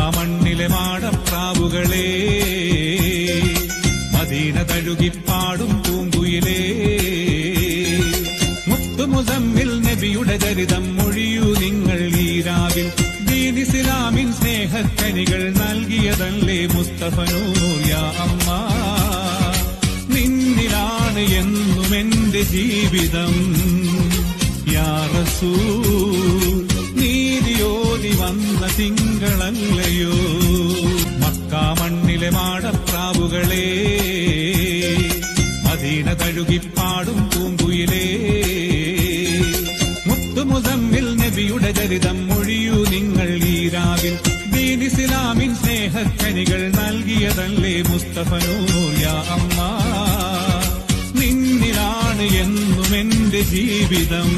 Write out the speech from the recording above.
മണ്ണിലെ മാടപ്രാവുകളെ, മദീന തഴുകിപ്പാടും പൂങ്കുയിലേ, മുത്തുമുസമ്മിൽ നബിയുടെ ചരിതം മൊഴിയൂ നിങ്ങൾ ഈ രാവിൽ. ദീൻ ഇസ്ലാമിൻ സ്നേഹക്കനികൾ നൽകിയതല്ലേ മുസ്തഫ നൂർ യാ അമ്മാ. നിന്നിലാണ് എന്നും എന്റെ ജീവിതം യാ റസൂൽ. നീതിയോതി വന്ന തിങ്കളല്ലയോ. മക്കാ മണ്ണിലെ മാടപ്രാവുകളെ, മദീന തഴുകിപ്പാടും പൂങ്കുയിലേ, മുത്തുമുസമ്മിൽ നബിയുടെ ചരിതം മൊഴിയൂ നിങ്ങൾ ഈ രാവിൽ. ദീൻ ഇസ്ലാമിൻ സ്നേഹക്കനികൾ നൽകിയതല്ലേ മുസ്തഫ നൂർ യാ അമ്മാ. നിന്നിലാണ് എന്നും എന്റെ ജീവിതം